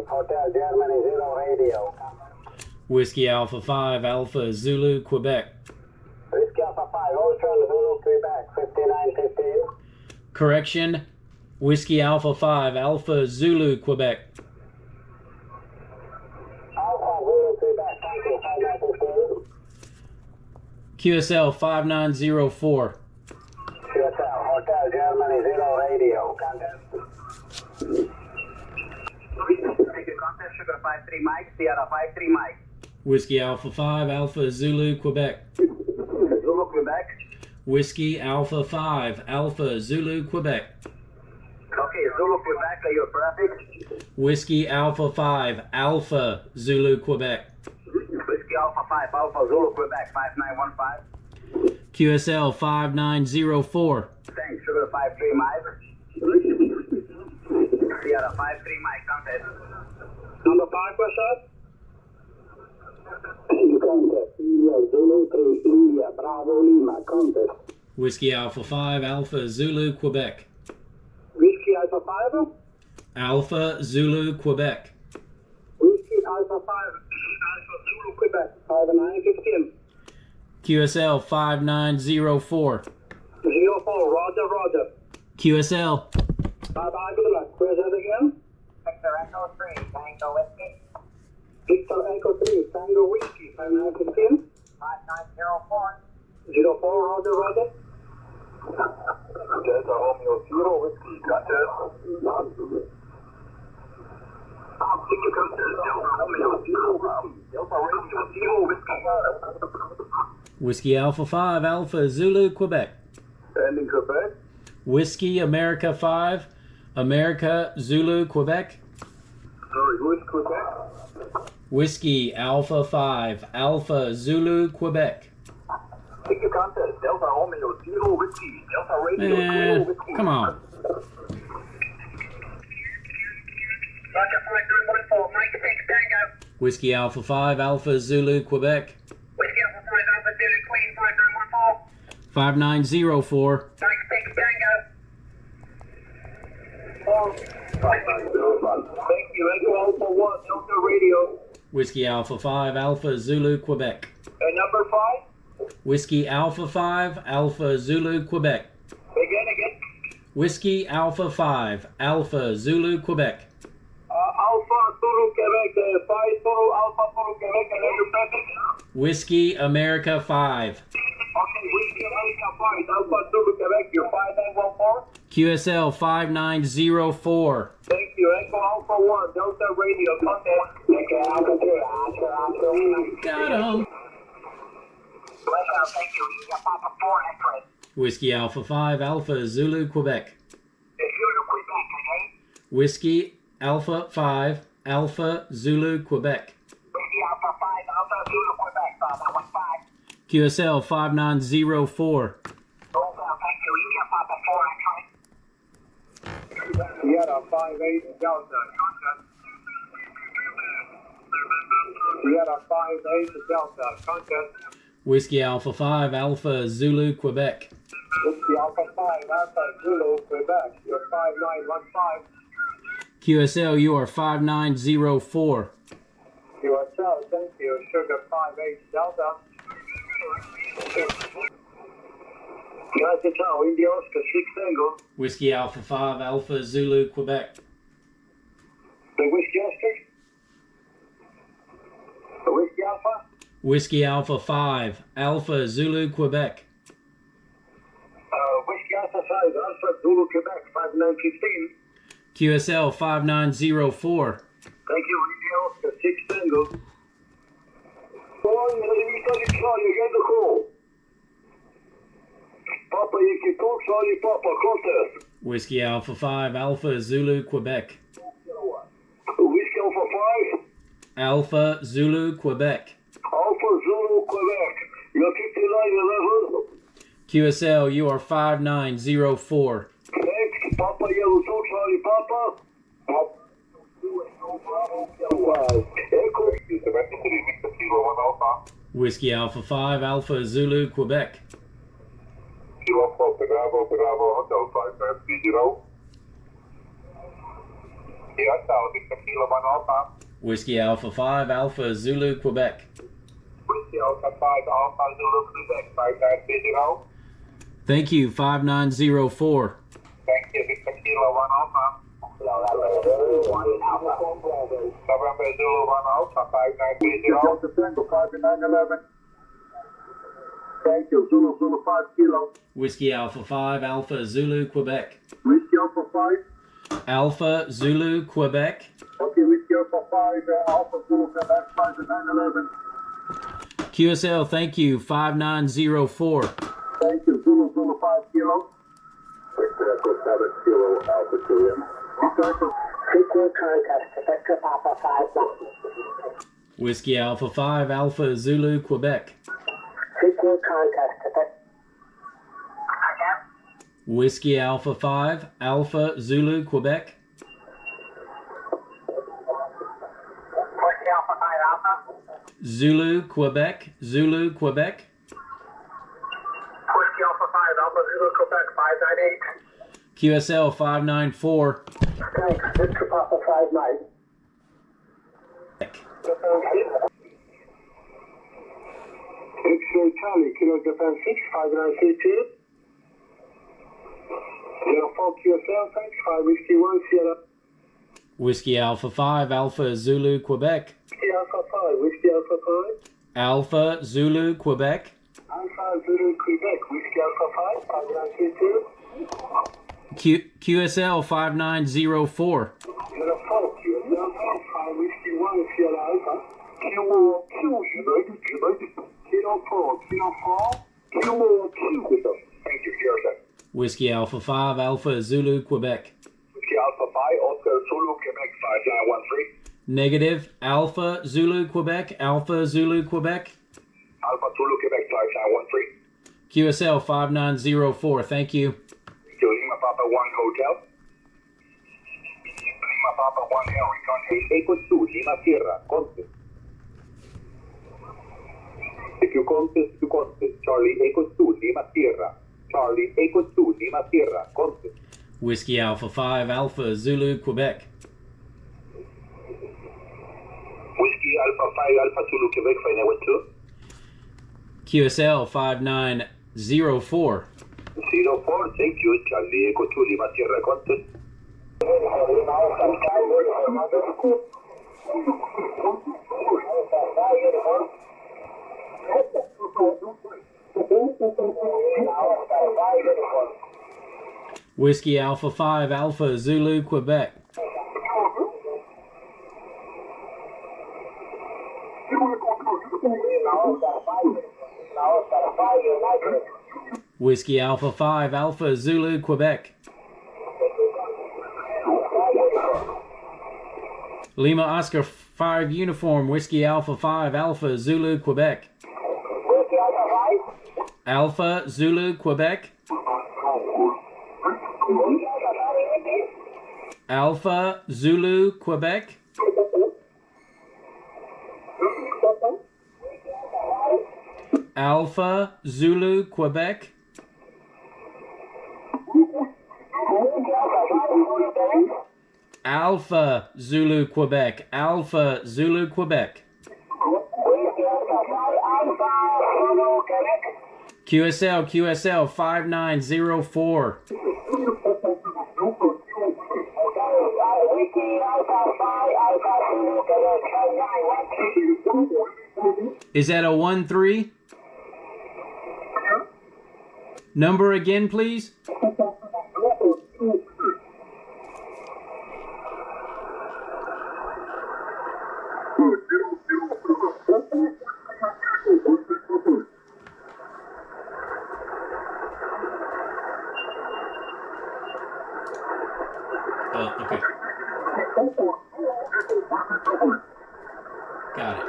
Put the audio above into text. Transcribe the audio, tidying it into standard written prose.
Hotel Germany 0 radio. Whiskey Alpha 5 Alpha Zulu Quebec. Whiskey Alpha 5 Ultra Zulu Quebec 5915. Correction, Whiskey Alpha 5 Alpha Zulu Quebec. Alpha Zulu Quebec, thank you, 5915. QSL 5904. QSL Hotel Germany 0 radio. Contest. Thank you, contest, Sugar 53 Mike, Sierra 53 Mike. Whiskey Alpha 5 Alpha Zulu Quebec. Zulu Quebec. Whiskey Alpha 5 Alpha Zulu Quebec. Okay, Zulu Quebec, are you perfect? Whiskey Alpha 5 Alpha Zulu Quebec. Whiskey Alpha 5 Alpha Zulu Quebec 5915. QSL 5904. Thanks, Sugar 53 Mike. Sierra 53 Mike, contest. Number 5 question? Contest, Zulu 3, India, Bravo Lima, contest. Whiskey Alpha 5 Alpha Zulu Quebec. Whiskey Alpha 5? Alpha Zulu Quebec. Whiskey Alpha 5 Alpha Zulu Quebec 5915. QSL 5904. 04, Roger, Roger. QSL. Bye-bye, good luck. Where's that again? Victor Echo 3, Tango Whiskey, Victor Echo 3, Tango Whiskey 5915. 5904. 04, Roger, Roger. Delta Romeo 0 Whiskey, contest. Thank you, contest. Delta Romeo 0, Delta Radio 0 Whiskey. Whiskey Alpha 5 Alpha Zulu Quebec. And in Quebec. Whiskey America 5 America Zulu Quebec. Sorry, who is Quebec? Whiskey Alpha 5 Alpha Zulu Quebec. Thank you, contest. Delta Romeo 0 Whiskey, Delta Radio 0 Man, Whiskey. come on. Roger 5914, Mike 6, Tango. Whiskey Alpha 5 Alpha Zulu Quebec. Whiskey Alpha 5 Alpha Zulu Queen 5914. 5904. Mike 6, Tango. Thank you, Echo Alpha 1, Delta Radio. Whiskey Alpha 5 Alpha Zulu Quebec. And number 5? Whiskey Alpha 5 Alpha Zulu Quebec. Again. Whiskey Alpha 5 Alpha Zulu Quebec. Alpha Zulu Quebec, 5 Zulu Alpha Zulu Quebec, and then your present. Whiskey America 5. Okay, Whiskey America 5, Alpha Zulu Quebec, you're 5914. QSL 5904. Thank you, Echo Alpha 1, Delta Radio, contest. Echo Alpha 3, Oscar. Got him. Thank you, India Papa 4, X-ray. Whiskey Alpha 5 Alpha Zulu Quebec. Zulu Quebec, okay? Whiskey Alpha 5 Alpha Zulu Quebec. Whiskey Alpha 5 Alpha Zulu Quebec, 5915. QSL 5904. Thank you, India Papa 4, X-ray. Sierra 58 Delta, contest. Sierra 58 Delta, contest. Whiskey Alpha 5 Alpha Zulu Quebec. Whiskey Alpha 5 Alpha Zulu, Quebec, you're 5915. QSL you are 5904. QSL, thank you, Sugar 58 Delta. Grazie, ciao, India Oscar 6 Tango. Whiskey Alpha 5 Alpha Zulu Quebec. The Whiskey Oscar? The Whiskey Alpha? Whiskey Alpha 5 Alpha Zulu Quebec. Whiskey Alpha 5 Alpha Zulu, Quebec, 5915. QSL 5904. Thank you, India Oscar 6 Tango. Oj, Italy Charlie, get the call. Papa, you can talk, Charlie Papa, contest. Whiskey Alpha 5 Alpha Zulu Quebec. Whiskey Alpha 5, Alpha Zulu Quebec. Alpha Zulu, Quebec. You're 5911. QSL you are 5904. Thanks, Papa, Yellow 2, Charlie Papa. Echo, is the rest of the Victor Kilo 1 Alpha. Whiskey Alpha 5 Alpha Zulu Quebec. Kilo Bravo, Hotel 5530. QSL, Victor Kilo 1 Alpha. Whiskey Alpha 5 Alpha Zulu Quebec. Whiskey Alpha 5 Alpha Zulu Quebec 5930. Thank you, 5904. Thank you, Victor Kilo 1 Alpha. November Zulu 1 Alpha 5930. Tango 5911. Thank you, Zulu 5 Kilo. Whiskey Alpha 5 Alpha Zulu Quebec. Whiskey Alpha 5. Alpha Zulu Quebec. Okay, Whiskey Alpha 5 Alpha Zulu Quebec 5911. QSL, thank you, 5904. Thank you, Zulu 5 Kilo. Echo 7 Kilo Alpha Julian. Frequent contest to Victor Papa 5. Whiskey Alpha 5 Alpha Zulu Quebec. Frequent contest to Victor. Whiskey Alpha 5 Alpha Zulu Quebec. Whiskey Alpha 5 Alpha. Zulu Quebec. Zulu Quebec. Whiskey Alpha 5 Alpha Zulu Quebec 598. QSL 594. Thanks, Victor Papa 59. X-ray Charlie, Kilo Japan 6 5932. 04 QSL, thanks, 5 Whiskey 1 Sierra. Whiskey Alpha 5 Alpha Zulu Quebec. Whiskey Alpha 5, Whiskey Alpha 5. Alpha Zulu Quebec. Alpha Zulu Quebec, Whiskey Alpha 5 5932. QSL 5904. 04 QSL, 5 Whiskey 1 Sierra Alpha. Kilo 2 United. Kilo 4, Kilo 4. Kilo 2. Thank you, QSL. Whiskey Alpha 5 Alpha Zulu Quebec. Whiskey Alpha 5 Oscar Zulu Quebec 5913. Negative. Alpha Zulu Quebec. Alpha Zulu Quebec. Alpha Zulu Quebec 5913. QSL 5904. Thank you. Lima Papa 1 Hotel. Lima Papa 1 Henry Conte. Echo 2 Lima Sierra Conte. CQ Contest Charlie Echo 2 Lima Sierra. Charlie Echo 2 Lima Sierra Conte. Whiskey Alpha 5 Alpha Zulu Quebec. Whiskey Alpha 5 Alpha Zulu Quebec 592. QSL 5904. 04, thank you, Charlie Echo 2 Lima Sierra Conte. Whiskey Alpha 5 Alpha Zulu Quebec. Whiskey Alpha 5 Alpha Zulu Quebec. Lima Oscar 5 Uniform Whiskey Alpha 5 Alpha Zulu Quebec. Alpha Zulu Quebec. Alpha Zulu Quebec. Alpha Zulu Quebec. Alpha Zulu Quebec. Alpha Zulu Quebec. QSL 5904. Is that a 1-3? Number again, please. Oh, okay. Got it.